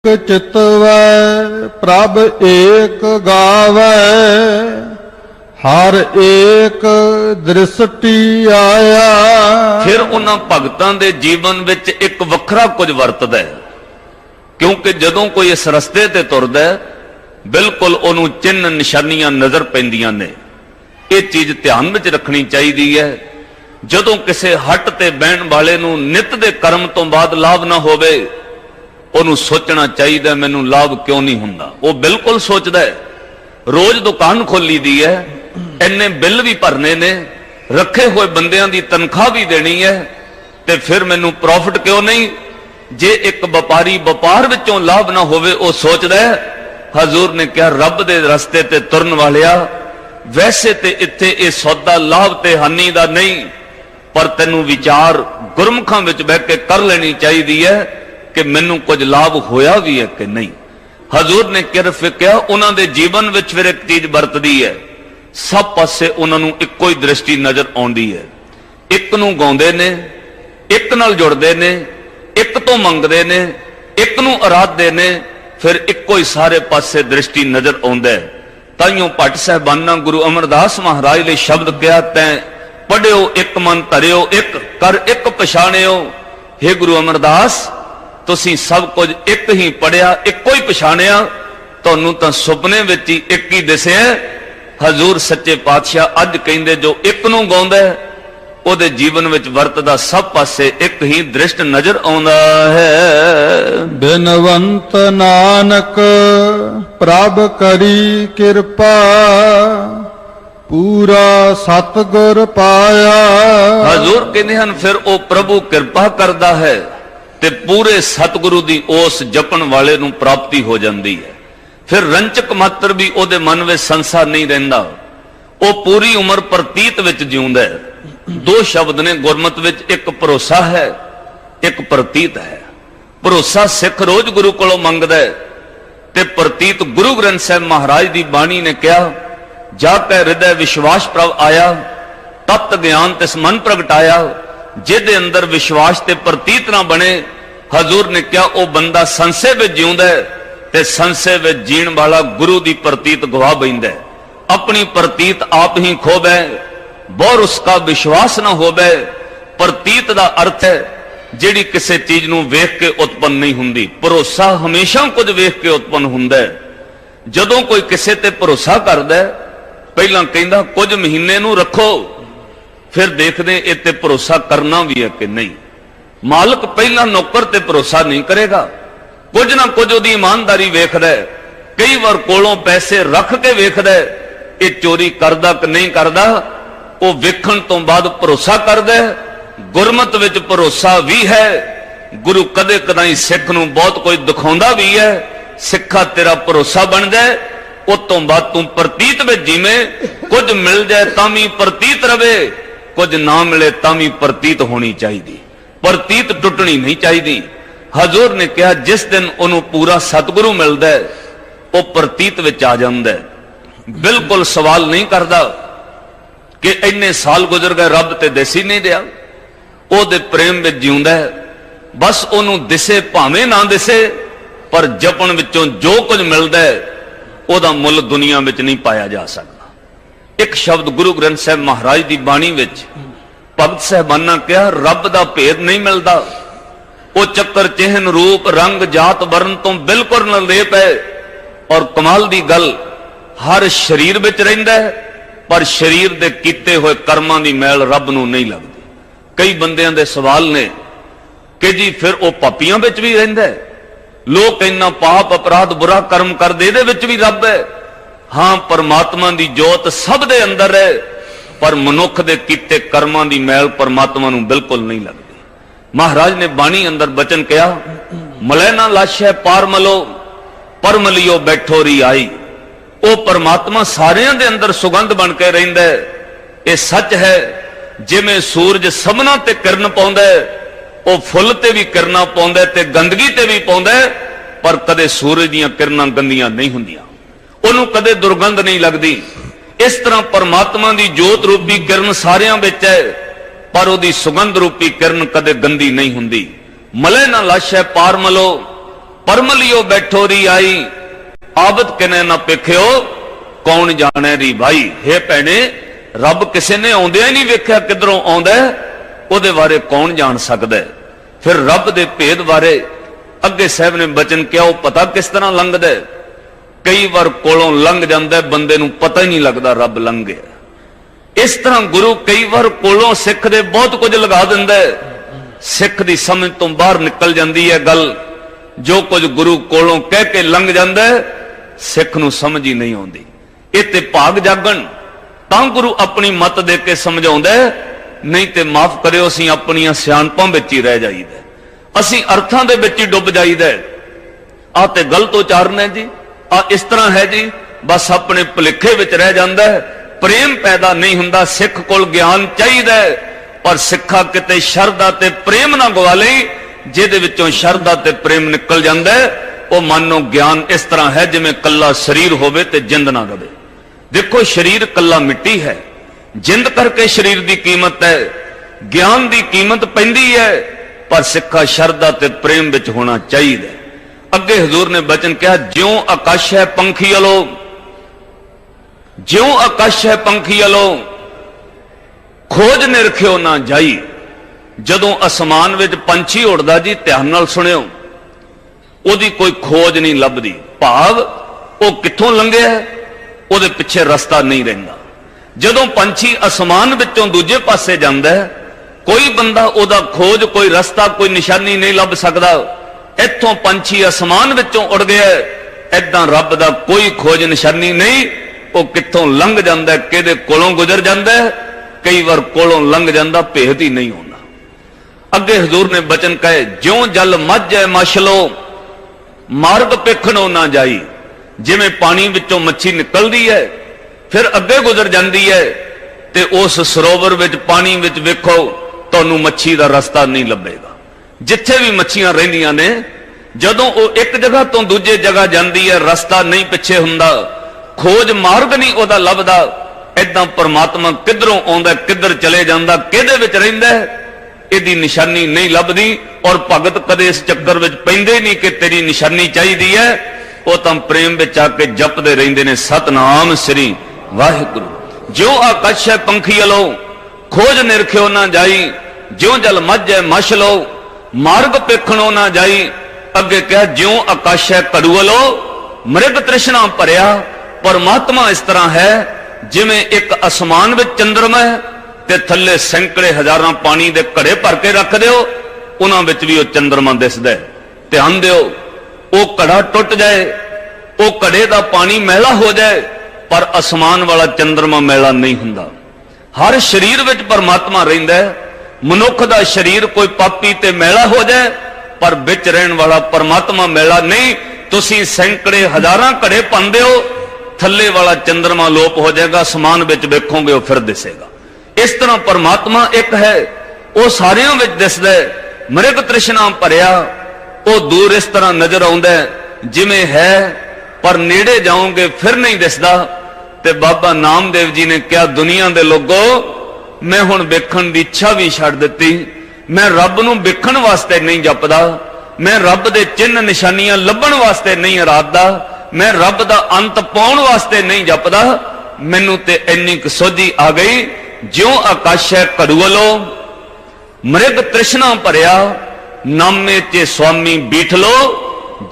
चितवै प्रभ एक गावै हर एक दृष्टि आया। फिर उन्हां भगतां दे जीवन विच एक वखरा कुछ वरतदा है, क्योंकि जदों कोई इस रस्ते ते तुरदा है बिल्कुल उहनूं चिन्ह निशानियां नजर पैंदियां ने। ये चीज ध्यान विच रखनी चाहिदी है। जदों किसे हट ते बहण वाले नूं नित दे कर्म तो बाद लाभ ना होवे, ਉਹਨੂੰ सोचना चाहिए मैनू लाभ क्यों नहीं हुंदा। वो बिल्कुल सोचता है, रोज दुकान खोली दी है, इन्ने बिल भी भरने ने, रखे हुए बंदियां दी तनख्वाह भी देनी है, ते फिर मैनू प्रॉफिट क्यों नहीं। जे एक व्यापारी व्यापार विचों लाभ ना होवे, वो सोचता है। हजूर ने कहा रब दे रस्ते ते तुरन वालिया, वैसे ते इत्थे ये सौदा लाभ ते हानि दा नहीं, पर तैनू विचार गुरमुखां विच बह के कर लेनी चाहिए है कि मैनू कुछ लाभ होया भी है कि नहीं। हजूर ने किरफ किया उन्हां दे जीवन विच फिर एक चीज वरतदी है, सब पासे उन्हां नूं इक्को ही दृष्टि नजर आउंदी है। एक नूं गाउंदे ने, एक नाल जुड़दे ने, एक तो मंगदे ने, एक नूं आराधदे ने, फिर इक्को ही सारे पासे दृष्टि नजर आउंदा है। ताइयों भट्ट साहिबाना गुरु अमरदास महाराज ने शब्द कहा, तैं पढ़ियो एक मन धरियो एक कर एक पछाणियो। हे गुरु अमरदास, तुसीं सब कुछ एक ही पढ़िया, इको ही पछाणिया, तुहानूं तां सुपने विच ही एक ही दिसिया। हजूर सच्चे पातशाह अज कहिंदे जो एक नूं गाउंदा है, ਉਹਦੇ जीवन विच वरतदा सब पासे एक ही दृष्ट नजर आउंदा है। बिनवंत नानक प्रभ करी किरपा पूरा सतगुर पाया। हजूर कहते हैं फिर वो प्रभु कृपा करता है ते पूरे सतगुरु दी ओस जपन वाले नूं प्राप्ति हो जाती है। फिर रंचक मात्र भी ओदे मन में संसार नहीं रहिंदा, वो पूरी उम्र प्रतीत विच जिउंदा है। दो शब्द ने गुरमत विच, एक भरोसा है एक प्रतीत है। भरोसा सिख रोज गुरु कोलों मंगदा है, ते प्रतीत गुरु ग्रंथ साहिब महाराज दी बाणी ने कहा, जाके हृदय विश्वास प्रभ आया, तत्त ज्ञान तिस मन प्रगटाया। जिहदे अंदर विश्वास ते प्रतीत ना बने, हजूर ने कहा वह बंदा संशय विच जिउंदा है, ते संशय विच जीण वाला गुरु दी प्रतीत गवा बैंदा है। अपनी प्रतीत आप ही खोबै, बोर उसका विश्वास ना होवे। प्रतीत दा अर्थ है जिहड़ी किसी चीज नूं वेख के उत्पन्न नहीं हुंदी। भरोसा हमेशा कुछ वेख के उत्पन्न हुंदा है। जदों कोई किसी ते भरोसा करदा है, पहला कहंदा कुछ महीने नूं रखो, फिर देखदे इत्ते भरोसा करना भी है कि नहीं। मालक पहला नौकर ते भरोसा नहीं करेगा, कुछ ना कुछ उहदी ईमानदारी वेखदा है। कई बार कोलों पैसे रख के वेखदा है ये चोरी करदा कि नहीं करदा, वो वेखण तो बाद भरोसा करदा है। गुरमत विच भरोसा भी है। गुरु कदे कदाई सिख नूं बहुत कोई दिखाउंदा भी है, सिखा तेरा भरोसा बन जाए, उस तो बाद तू प्रतीत में जिमें, कुछ मिल जाए तामी प्रतीत रवे, कुछ ना मिले तामी प्रतीत होनी चाहिए, प्रतीत टुटनी नहीं चाहिए। हजूर ने कहा जिस दिन उन्होंने पूरा सतगुरु मिलता है वह प्रतीत विच आ जाता है, बिल्कुल सवाल नहीं करता कि इन्ने साल गुजर गए रब ते दिस ही नहीं दिया। ओदे प्रेम में जिउंदा है, बस उन्होंने दिसे भावें ना दिसे, पर जपन विचों जो कुछ मिलता है ओदा मुल दुनिया में नहीं पाया जा सकता। एक शब्द गुरु ग्रंथ साहिब महाराज की बाणी विच भगत साहबाना कहा रब दा भेद नहीं मिलता, वो चक्कर चिन्ह रूप रंग जात वर्ण तो बिल्कुल निर्लेप है। और कमाल दी गल हर शरीर विच रहिंदा है, पर शरीर दे कीते हुए कर्मां दी मैल रब नूं नहीं लगदी। कई बंदियां दे सवाल ने कि जी फिर वो पापियां विच भी रहिंदा है, लोग इन्ना पाप अपराध बुरा कर्म करदे इहदे विच भी रब है। हां परमात्मा दी जोत सब दे अंदर है, पर मनुख दे कीते कर्मां दी मैल परमात्मा नूं बिल्कुल नहीं लगदी। महाराज ने बाणी अंदर बचन कहा मलै ना लाशै पार मलो पर मलियो बैठो री आई। वो परमात्मा सारियां दे अंदर सुगंध बन के रहिंदा है। ये सच है, जिवें सूरज सबना ते किरण पाउंदा है, वो फुल ते भी किरणा पाउंदा है ते गंदगी ते भी पाउंदा है, पर कदे सूरज दीयां किरणां गंदियां नहीं हुंदियां, उहनूं कदे दुर्गंध नहीं लगदी। इस तरह परमात्मा दी जोत रूपी किरण सारियां विच है, पर उहदी सुगंध रूपी किरण कदे गंदी नहीं हुंदी। मलै ना लाशै पार मलो, परम लियो बैठो री आई, आबद किने ना पेखियो, कौन जाने री भाई। हे भैणे, रब किसी ने आउंदिया ही नहीं वेख्या किधरों आउंदा है, ਉਹਦੇ ਬਾਰੇ कौन जान सकता है। फिर रब दे भेद बारे अगे साहब ने बचन किया, वो पता किस तरह लंघदा है। कई बार कोलों लंघ जाता है, बंदे नूं पता ही नहीं लगता रब लंघ गया। इस तरह गुरु कई बार कोलों सिख दे बहुत कुछ लगा दिंदा है, सिख दी समझ तो बाहर निकल जाती है गल। जो कुछ गुरु कोलों कह के लंघ जाता है, सिख नूं समझ ही नहीं आउंदी। इह ते भाग जागण तां गुरु अपनी मत दे के समझाउंदा है, नहीं ते माफ करियो असीं अपनियां सियाणपां विच ही रह जाईदा, असीं अर्थां दे विच ही डुब जाईदा। आ ते गलत उचारण है जी, आ इस तरह है जी, बस अपने भुलेखे विच रह जांदा है, प्रेम पैदा नहीं हुंदा। सिख कोल ज्ञान चाहीदा है, पर सिखा किते शरधा ते प्रेम ना गवा लई, जिहदे विचों शरधा ते प्रेम निकल जांदा है, ਉਹ मानो ज्ञान इस तरह है जिवें कल्ला शरीर होवे ते जिंद ना रवे। देखो शरीर कल्ला मिट्टी है, जिंद करके शरीर की कीमत है, ज्ञान की कीमत पैंदी है, पर सिक्खा शरधा ते प्रेम विच होना चाहिए। अगे हजूर ने बचन कहा, ज्यों आकाश है पंखी अलो, ज्यों आकाश है पंखी अलो, खोज निरखियो ना जाई। जदों आसमान विच पंछी उड़दा जी, ध्यान नाल सुनियो, ਉਹਦੀ कोई खोज नहीं लभदी। भाव ਉਹ कित्थों लंघिਆ, ਉਹਦੇ पिछे रस्ता नहीं रहिंदा। जदों पंछी आसमान विचों दूजे पासे जांदा है, कोई बंदा ਉਹਦਾ खोज, कोई रस्ता, कोई निशानी नहीं लभ सकदा। इत्थों पंछी आसमान विचों उड़ गया, ऐदां रब दा कोई खोज निशानी नहीं। ਉਹ कित्थों लंघ जांदा है, किहदे कोलों गुजर जांदा है, कई बार कोलों लंघ जांदा, भेद ही नहीं होंदा। अगे हजूर ने बचन कहे, ज्यों जल मझ है मछलो, मार्ग पेखणों ना जाई। जिवें पानी विचों मच्छी निकलदी है, फिर अगे गुजर जाती है, ते उस सरोवर विच पानी विच वेखो, तुहानूं मच्छी दा रस्ता नहीं लभेगा। जिथे भी मच्छियां रहिंदियां ने, जदों वो एक जगह तो दूजे जगह जाती है, रस्ता नहीं पिछे हुंदा, खोज मार्ग नहीं उहदा लभदा। ऐदां परमात्मा किधरों आउंदा, किधर चले जांदा, किहदे विच रहिंदा है, इहदी निशानी नहीं लभदी। और भगत कदे इस चक्कर विच पैंदे नहीं कि तेरी निशानी चाहिदी है, वो तां प्रेम विच आके जपदे रहिंदे ने, सतनाम श्री वाहिगुरू। ज्यों आकाश है पंखी अलो, खोज निरखियो ना जाई। ज्यों जल मझ है मछ लो, मार्ग पेखणों ना जाई। अगे कहा, ज्यों आकाश है कड़ू अलो, मृग तृष्णा भरिया। परमात्मा इस तरह है जिवें एक आसमान विच चंद्रमा है, ते थल्ले सैकड़े हजारां पानी दे घड़े भर के रख दिओ, उन्हां विच भी वो चंद्रमा दिसदा है। ध्यान दिओ, वो घड़ा टुट जाए, वो घड़े दा पानी मैला हो जाए, पर आसमान वाला चंद्रमा मैला नहीं हुंदा। हर शरीर विच परमात्मा रहिंदा है। मनुख दा शरीर कोई पापी ते मैला हो जाए, पर विच रहण वाला परमात्मा मैला नहीं। तुसीं सैकड़े हजारां घड़े पांदे हो, थल्ले वाला चंद्रमा लोप हो जाएगा, आसमान विच वेखोगे वो फिर दिसेगा। इस तरह परमात्मा एक है, वो सारियां विच दिसदा है। मृग तृष्णा भरिया, वो दूर इस तरह नजर आउंदा है जिवें है, पर नेड़े जाओगे फिर नहीं दिसदा। ते बाबा नामदेव जी ने कहा, दुनिया दे लोगो, मैं हुण वेखण दी इच्छा भी छड्ड दित्ती। मैं रब नूं वेखण वास्ते नहीं जपदा, मैं रब दे चिन्ह निशानियां लभण वास्ते नहीं अराधदा, मैं रब दा अंत पाउण वास्ते नहीं जपदा। मैनू ते इन्नी क सोझी आ गई, ज्यों आकाश है कड़ूअलो, मृग तृष्णा भरिया। नामे चे स्वामी बीठ लो,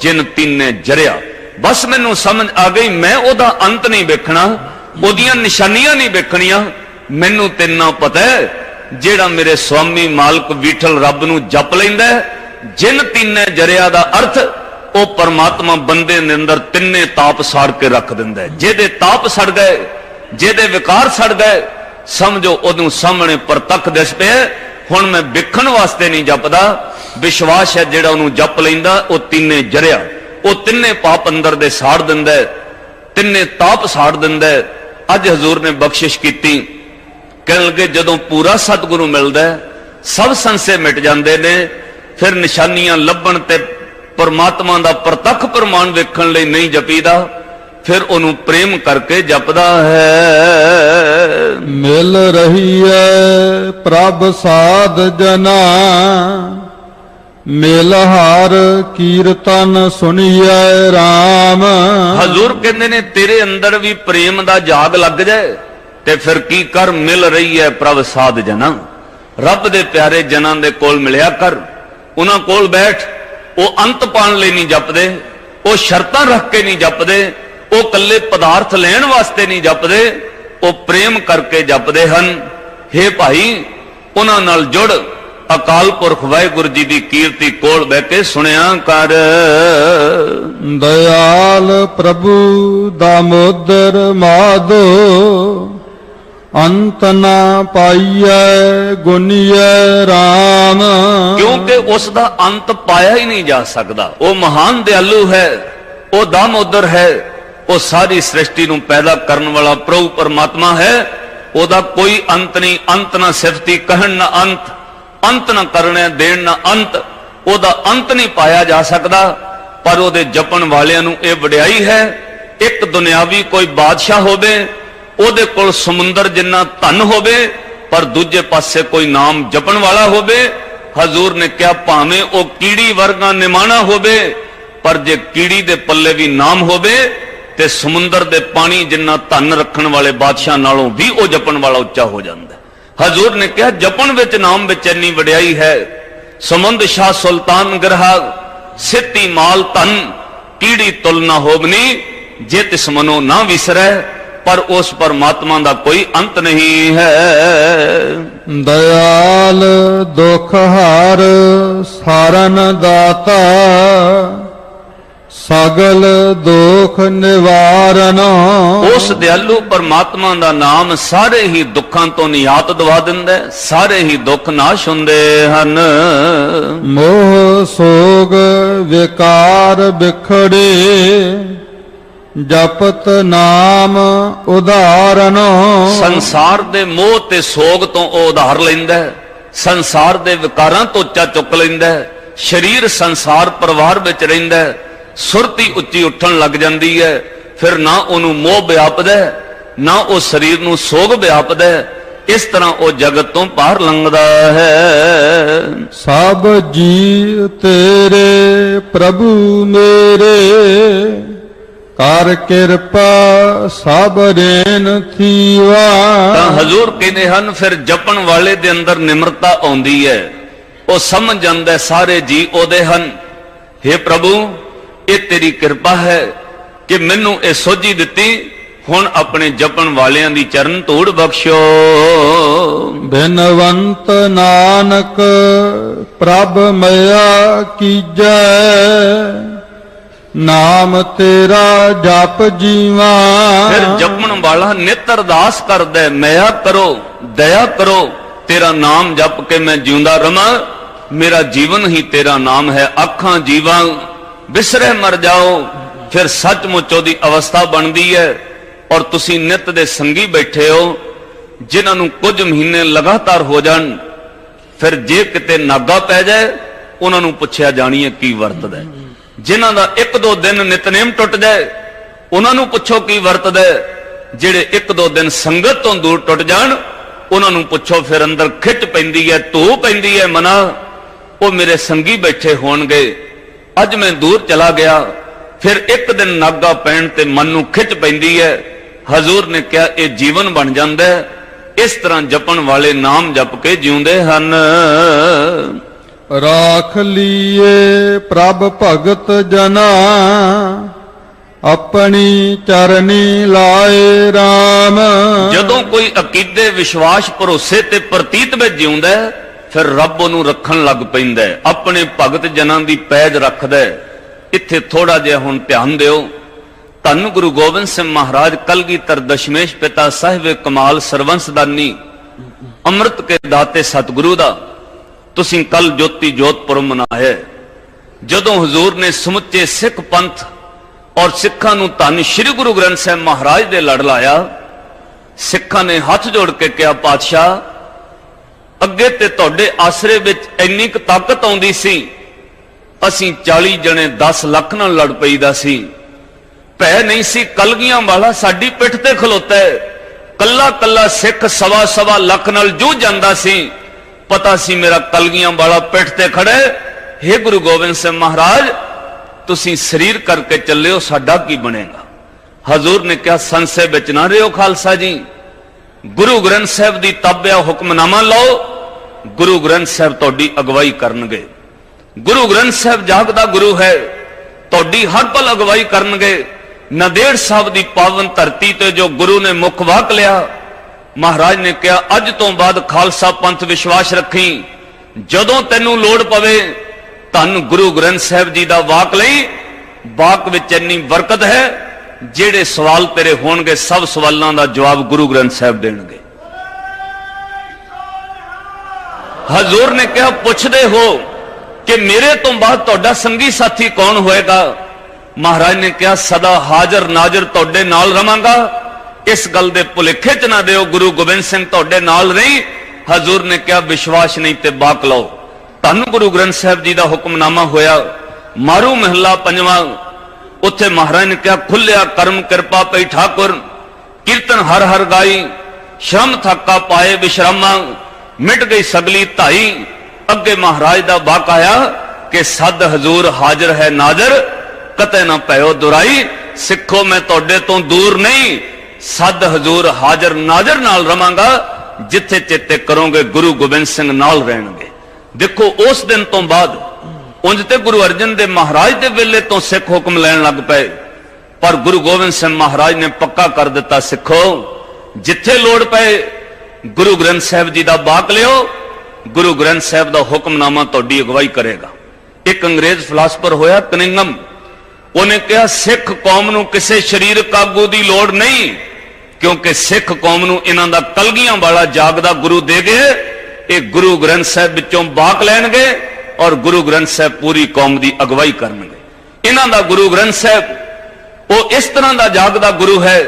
जिन तीने जरिया। बस मैनू समझ आ गई, मैं ओदा अंत नहीं वेखना, ओदियां निशानियां नहीं वेखणियां। मैनू ते इन्ना पता है, जेड़ा मेरे स्वामी मालक विठल रब नू जप लैंदा है, जिन तीने जरिया दा अर्थ, ओ परमात्मा बंदे दे अंदर तिन्ने ताप साड़ के रख दिंदा है। जेदे ताप सड़ गए, जेदे विकार सड़ गए, समझो उदों सामने परतख दिस पिया। हुण मैं वेखण वास्ते नहीं जपदा, विश्वास है जेड़ा उहनूं जप लैंदा, ओ तीने जरिया, ओ तिन्ने पाप अंदर दे साड़ दिंदा है, तिन्ने ताप साड़ दिंदा है। अज हजूर ने बख्शिश कीती, कहण लगे जदों पूरा सतगुरु मिलदा है, सब संशय मिट जांदे ने। फिर निशानियां लभण ते परमात्मा दा प्रतख प्रमाण वेखण लई नहीं जपीदा, फिर उन्हों प्रेम करके जपदा है। मिल रही है प्रभ साध जना, ਮਿਲਹਾਰ ਕੀਰਤਨ ਸੁਣੀਐ RAM। ਹਜ਼ੂਰ ਕਹਿੰਦੇ ਨੇ ਤੇਰੇ ਅੰਦਰ ਵੀ ਪ੍ਰੇਮ ਦਾ ਜਾਗ ਲੱਗ ਜਾਏ ਤੇ ਫਿਰ ਕੀ ਕਰ, ਮਿਲ ਰਹੀ ਹੈ ਪ੍ਰਭ ਸਾਧ ਜਨਾਂ। ਰੱਬ ਦੇ ਪਿਆਰੇ ਜਨਾਂ ਦੇ ਕੋਲ ਮਿਲਿਆ ਕਰ, ਉਹਨਾਂ ਕੋਲ ਬੈਠ। ਉਹ ਅੰਤ ਪਾਣ ਲਈ ਨਹੀਂ ਜਪਦੇ, ਉਹ ਸ਼ਰਤਾਂ ਰੱਖ ਕੇ ਨਹੀਂ ਜਪਦੇ, ਉਹ ਕੱਲੇ ਪਦਾਰਥ ਲੈਣ ਵਾਸਤੇ ਨਹੀਂ ਜਪਦੇ, ਉਹ ਪ੍ਰੇਮ ਕਰਕੇ ਜਪਦੇ ਹਨ। ਹੇ ਭਾਈ, ਉਹਨਾਂ ਨਾਲ ਜੁੜ, ਅਕਾਲ ਪੁਰਖ ਵਾਹਿਗੁਰੂ ਜੀ ਦੀ ਕੀਰਤੀ ਕੋਲ ਬਹਿ ਕੇ ਸੁਣਿਆ ਕਰ। ਦਇਆਲ ਪ੍ਰਭੂ ਦਾਮੋਦਰ ਮਾਧੋ, ਅੰਤ ਨਾ ਪਾਈਐ ਗੁਣੀਐ RAM। ਕਿਉਂਕਿ ਉਸ ਦਾ ਅੰਤ ਪਾਇਆ ਹੀ ਨਹੀਂ ਜਾ ਸਕਦਾ। ਉਹ ਮਹਾਨ ਦਿਆਲੂ ਹੈ, ਉਹ ਦਾਮੋਦਰ ਹੈ, ਉਹ ਸਾਰੀ ਸ੍ਰਿਸ਼ਟੀ ਨੂੰ ਪੈਦਾ ਕਰਨ ਵਾਲਾ ਪ੍ਰਭੂ ਪਰਮਾਤਮਾ ਹੈ। ਉਹਦਾ ਕੋਈ ਅੰਤ ਨਹੀਂ। ਅੰਤ ਨਾ ਸਿਫਤੀ ਕਹਿਣ ਨਾ ਅੰਤ, ਅੰਤ ਨਾ ਕਰਨੇ ਦੇਣ ਨਾ ਅੰਤ। ਉਹਦਾ ਅੰਤ ਨਹੀਂ ਪਾਇਆ ਜਾ ਸਕਦਾ। ਪਰ ਉਹਦੇ ਜਪਣ ਵਾਲਿਆਂ ਨੂੰ ਇਹ ਵਡਿਆਈ ਹੈ। ਇੱਕ ਦੁਨਿਆਵੀ ਕੋਈ ਬਾਦਸ਼ਾਹ ਹੋਵੇ, ਉਹਦੇ ਕੋਲ ਸਮੁੰਦਰ ਜਿੰਨਾ ਧਨ ਹੋਵੇ, ਪਰ ਦੂਜੇ ਪਾਸੇ ਕੋਈ ਨਾਮ ਜਪਣ ਵਾਲਾ ਹੋਵੇ। ਹਜ਼ੂਰ ਨੇ ਕਿਹਾ ਭਾਵੇਂ ਉਹ ਕੀੜੀ ਵਰਗਾ ਨਿਮਾਣਾ ਹੋਵੇ, ਪਰ ਜੇ ਕੀੜੀ ਦੇ ਪੱਲੇ ਵੀ ਨਾਮ ਹੋਵੇ ਤੇ ਸਮੁੰਦਰ ਦੇ ਪਾਣੀ ਜਿੰਨਾ ਧਨ ਰੱਖਣ ਵਾਲੇ ਬਾਦਸ਼ਾਹ ਨਾਲੋਂ ਵੀ ਉਹ ਜਪਣ ਵਾਲਾ ਉੱਚਾ ਹੋ ਜਾਂਦਾ। ਹਜ਼ੂਰ ਨੇ ਕਿਹਾ ਜਪਣ ਵਿੱਚ ਨਾਮ ਵਿੱਚ ਇੰਨੀ ਵਡਿਆਈ ਹੈ। ਸਮੁੰਦ ਸ਼ਾਹ ਸੁਲਤਾਨ ਗਰਹਾ ਸਿੱਤੀ ਮਾਲ ਧਨ, ਕੀੜੀ ਤੁਲ ਨਾ ਹੋਵਨੀ, ਜੇ ਤਿਸ ਮਨੋ ਨਾ ਵਿਸਰੈ। ਪਰ ਉਸ ਪਰਮਾਤਮਾ ਦਾ ਕੋਈ ਅੰਤ ਨਹੀਂ ਹੈ। ਦਇਆਲ ਦੁਖ ਹਾਰ ਸਾਰਨ ਦਾਤਾ, ਸਗਲ ਦੁਖ ਨਿਵਾਰਨ। ਉਸ ਦਿਆਲੂ ਪਰਮਾਤਮਾ ਦਾ ਨਾਮ ਸਾਰੇ ਹੀ ਦੁੱਖਾਂ ਤੋਂ ਨਿਜਾਤ ਦਵਾ ਦਿੰਦਾ, ਸਾਰੇ ਹੀ ਦੁੱਖ ਨਾਸ਼ ਹੁੰਦੇ ਹਨ। ਮੋਹ ਸੋਗ ਵਿਕਾਰ ਬਿਖੜੇ, ਜਪਤ ਨਾਮ ਉਧਾਰਨ। ਸੰਸਾਰ ਦੇ ਮੋਹ ਤੇ ਸੋਗ ਤੋਂ ਉਹ ਉਧਾਰ ਲੈਂਦਾ ਹੈ, ਸੰਸਾਰ ਦੇ ਵਿਕਾਰਾਂ ਤੋਂ ਉੱਚਾ ਚੁੱਕ ਲੈਂਦਾ ਹੈ। ਸਰੀਰ ਸੰਸਾਰ ਪਰਿਵਾਰ ਵਿੱਚ ਰਹਿੰਦਾ ਹੈ, ਸੁਰਤੀ ਉੱਚੀ ਉੱਠਣ ਲੱਗ ਜਾਂਦੀ ਹੈ। ਫਿਰ ਨਾ ਉਹਨੂੰ ਮੋਹ ਵਿਆਪਦਾ, ਨਾ ਉਹ ਸਰੀਰ ਨੂੰ ਸੋਗ ਵਿਆਪਦਾ। ਇਸ ਤਰ੍ਹਾਂ ਉਹ ਜਗਤ ਤੋਂ ਬਾਹਰ ਲੰਘਦਾ ਹੈ। ਸਭ ਜੀ ਤੇਰੇ ਪ੍ਰਭੂ ਮੇਰੇ, ਕਰ ਕਿਰਪਾ ਸਭ ਰੇਨ ਥੀਵਾ। ਤਾਂ ਹਜ਼ੂਰ ਕਹਿੰਦੇ ਹਨ ਫਿਰ ਜਪਣ ਵਾਲੇ ਦੇ ਅੰਦਰ ਨਿਮਰਤਾ ਆਉਂਦੀ ਹੈ। ਉਹ ਸਮਝ ਜਾਂਦਾ ਸਾਰੇ ਜੀ ਉਹਦੇ ਹਨ। हे ਪ੍ਰਭੂ, ਇਹ ਤੇਰੀ ਕਿਰਪਾ ਹੈ ਕਿ ਮੈਨੂੰ ਇਹ ਸੋਝੀ ਦਿੱਤੀ, ਹੁਣ ਆਪਣੇ ਜਪਣ ਵਾਲਿਆਂ ਦੀ ਚਰਨ ਧੂੜ ਬਖਸ਼ੋ। ਬਿਨਵੰਤ ਨਾਨਕ ਪ੍ਰਭ ਮਇਆ ਕੀਜੈ, ਨਾਮ ਤੇਰਾ ਜਪ ਜੀਵਾ। ਫਿਰ ਜਪਣ ਵਾਲਾ ਨਿਤ ਅਰਦਾਸ ਕਰਦਾ, ਮਇਆ ਕਰੋ, ਦਇਆ ਕਰੋ, ਤੇਰਾ ਨਾਮ ਜਪ ਕੇ ਮੈਂ ਜਿਉਂਦਾ ਰਵਾਂ। ਮੇਰਾ ਜੀਵਨ ਹੀ ਤੇਰਾ ਨਾਮ ਹੈ। ਅੱਖਾਂ ਜੀਵਾਂ ਬਿਸਰੇ ਮਰ ਜਾਓ। ਫਿਰ ਸੱਚਮੁੱਚ ਉਹਦੀ ਅਵਸਥਾ ਬਣਦੀ ਹੈ। ਔਰ ਤੁਸੀਂ ਨਿਤ ਦੇ ਸੰਗੀ ਬੈਠੇ ਹੋ, ਜਿਨ੍ਹਾਂ ਨੂੰ ਕੁਝ ਮਹੀਨੇ ਲਗਾਤਾਰ ਹੋ ਜਾਣ, ਫਿਰ ਜੇ ਕਿਤੇ ਨਾਗਾ ਪੈ ਜਾਏ ਉਹਨਾਂ ਨੂੰ ਪੁੱਛਿਆ ਜਾਣੀਏ ਕੀ ਵਰਤਦਾ। ਜਿਨ੍ਹਾਂ ਦਾ ਇੱਕ ਦੋ ਦਿਨ ਨਿਤਨੇਮ ਟੁੱਟ ਜਾਏ ਉਹਨਾਂ ਨੂੰ ਪੁੱਛੋ ਕੀ ਵਰਤਦਾ। ਜਿਹੜੇ ਇੱਕ ਦੋ ਦਿਨ ਸੰਗਤ ਤੋਂ ਦੂਰ ਟੁੱਟ ਜਾਣ ਉਹਨਾਂ ਨੂੰ ਪੁੱਛੋ ਫਿਰ ਅੰਦਰ ਖਿੱਚ ਪੈਂਦੀ ਹੈ, ਧੂ ਪੈਂਦੀ ਹੈ ਮਨਾ। ਉਹ ਮੇਰੇ ਸੰਗੀ ਬੈਠੇ ਹੋਣਗੇ, ਅੱਜ ਮੈਂ ਦੂਰ ਚਲਾ ਗਿਆ, ਫਿਰ ਇੱਕ ਦਿਨ ਨਾਗਾ ਪੈਣ ਤੇ ਮਨ ਨੂੰ ਖਿੱਚ ਪੈਂਦੀ ਹੈ। ਹਜ਼ੂਰ ਨੇ ਕਿਹਾ ਇਹ ਜੀਵਨ ਬਣ ਜਾਂਦਾ ਹੈ। ਇਸ ਤਰ੍ਹਾਂ ਜਪਣ ਵਾਲੇ ਨਾਮ ਜਪ ਕੇ ਜਿਉਂਦੇ ਹਨ। ਰਾਖ ਲੀਏ ਪ੍ਰਭ ਭਗਤ ਜਨਾ, ਆਪਣੀ ਚਰਨੀ ਲਾਏ RAM। ਜਦੋਂ ਕੋਈ ਅਕੀਦੇ ਵਿਸ਼ਵਾਸ ਭਰੋਸੇ ਤੇ ਪ੍ਰਤੀਤ ਵਿੱਚ ਜਿਉਂਦਾ ਹੈ, ਫਿਰ ਰੱਬ ਉਹਨੂੰ ਰੱਖਣ ਲੱਗ ਪੈਂਦਾ ਹੈ, ਆਪਣੇ ਭਗਤ ਜਨਾਂ ਦੀ ਪੈਜ ਰੱਖਦਾ ਹੈ। ਇੱਥੇ ਥੋੜਾ ਜਿਹਾ ਹੁਣ ਧਿਆਨ ਦਿਓ। ਧੰਨ ਗੁਰੂ ਗੋਬਿੰਦ ਸਿੰਘ ਮਹਾਰਾਜ ਕਲਗੀਧਰ ਦਸ਼ਮੇਸ਼ ਪਿਤਾ ਸਾਹਿਬ ਕਮਾਲ ਸਰਵੰਸਦਾਨੀ ਅੰਮ੍ਰਿਤ ਕੇ ਦਾਤੇ ਸਤਿਗੁਰੂ ਦਾ ਤੁਸੀਂ ਕੱਲ ਜੋਤੀ ਜੋਤਪੁਰ ਮਨਾਇਆ। ਜਦੋਂ ਹਜ਼ੂਰ ਨੇ ਸਮੁੱਚੇ ਸਿੱਖ ਪੰਥ ਔਰ ਸਿੱਖਾਂ ਨੂੰ ਧੰਨ ਸ੍ਰੀ ਗੁਰੂ ਗ੍ਰੰਥ ਸਾਹਿਬ ਮਹਾਰਾਜ ਦੇ ਲੜ ਲਾਇਆ, ਸਿੱਖਾਂ ਨੇ ਹੱਥ ਜੋੜ ਕੇ ਕਿਹਾ ਪਾਤਸ਼ਾਹ, ਅੱਗੇ ਤੇ ਤੁਹਾਡੇ ਆਸਰੇ ਵਿੱਚ ਇੰਨੀ ਕੁ ਤਾਕਤ ਆਉਂਦੀ ਸੀ, ਅਸੀਂ 40 ਜਣੇ 10 ਲੱਖ ਨਾਲ ਲੜ ਪਈਦਾ ਸੀ। ਭੈ ਨਹੀਂ ਸੀ ਕਲਗੀਆਂ ਵਾਲਾ ਸਾਡੀ ਪਿੱਠ ਤੇ ਖਲੋਤਾ ਹੈ। ਕੱਲਾ ਕੱਲਾ ਸਿੱਖ 1.25 ਲੱਖ ਨਾਲ ਜੂਝ ਜਾਂਦਾ ਸੀ। ਪਤਾ ਸੀ ਮੇਰਾ ਕਲਗੀਆਂ ਵਾਲਾ ਪਿੱਠ ਤੇ ਖੜਾ ਹੈ। हे गुरु गोबिंद सिंह महाराज तुसी शरीर करके चले हो, साडा की बनेगा। हजूर ने कहा संशय विच ना रहो खालसा जी, गुरु ग्रंथ साहब की ताबिया हुक्मनामा लो, गुरु ग्रंथ साहब तुहाडी अगवाई करनगे। गुरु ग्रंथ साहब जागदा गुरु है, तुहाडी हर पल अगवाई करनगे। नंदेड़ साहब की पावन धरती ते जो गुरु ने मुख वाक लिया, महाराज ने कहा अज तो बाद खालसा पंथ विश्वास रखी, जदों तैनू लोड़ पवे धन गुरु ग्रंथ साहब जी का वाक लई, वाक विच इन्नी बरकत है, जेड़े सवाल तेरे होणगे सब सवालों का जवाब गुरु ग्रंथ साहब देणगे। हजूर ने कहा पुछदे हो कि मेरे तो बाद तुहाडा संगी साथी कौन होएगा? महाराज ने कहा सदा हाजर नाजर तुहाडे नाल रवांगा, इस गल दे भुलेखे च ना दिओ, गुरु गोबिंद सिंह तुहाडे नाल रही। हजूर ने कहा विश्वास नहीं ते बाक लो। धन गुरु ग्रंथ साहब जी का हुक्मनामा होया। मारू महला पंजवां, उत्थे महाराज ने कहा खुलिया कर्म कृपा पई ठाकुर, कीर्तन हर हर गाई, श्रम थका पाए विश्रामा, मिट गई सगली धाई। अगे महाराज का वाक आया कि सद हजूर हाजिर है नाजर, कते ना पयो दुराई। सिखो मैं तुहाडे तो दूर नहीं, सद हजूर हाजिर नाजर नाल रवांगा, जिथे चेते करोगे गुरु गोबिंद सिंह नाल रहणगे। देखो उस दिन तो बाद उंज ते गुरु अर्जन देव महाराज के वेले तो सिख हुक्म लैन लग पे, पर गुरु गोबिंद सिंह महाराज ने पक्का कर दिता सिखो जिथे लोड़ पे गुरु ग्रंथ साहब जी का वाक लियो, गुरु ग्रंथ साहब का हुक्मनामा तुहाडी अगवाई करेगा। एक अंग्रेज फिलासफर होया कनिंगम, उन्हें कहा सिख कौम नूं किसी शरीरक आगू की लोड़ नहीं, क्योंकि सिख कौम नूं इन्हां दा कलगियां वाला जागदा गुरु दे गए। ये गुरु ग्रंथ साहब विचों वाक लैणगे और गुरु ग्रंथ साहब पूरी कौम की अगवाई करनगे। इन्हां दा गुरु ग्रंथ साहब वो इस तरह का जागदा गुरु है,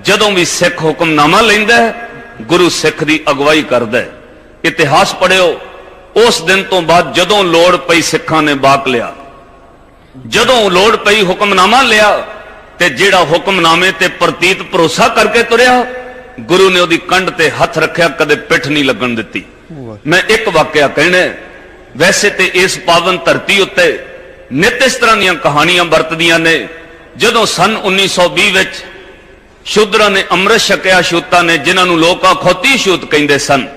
जदों भी सिख हुक्मनामा लैंदा है गुरु सिख की अगवाई करदा है। इतिहास पढ़ियो, उस दिन तो बाद जदों लोड़ पई सिखां ने वाक लिया, जदों लोड़ पई हुक्मनामा लिया, ते जेड़ा हुक्मनामे ते प्रतीत भरोसा करके तुरिया, गुरु ने उहदी कंध ते हथ रखिया, कदे पिठ नहीं लगन दिती। मैं एक वाकया कहना, वैसे ते इस पावन धरती उत्ते नित इस तरह दी कहानियां वरतदियां ने। जदों सन 1920 विच शूद्रां ने अमृत छकिया, छूतां ने जिन्हां लोग अखौती छूत कहंदे सन,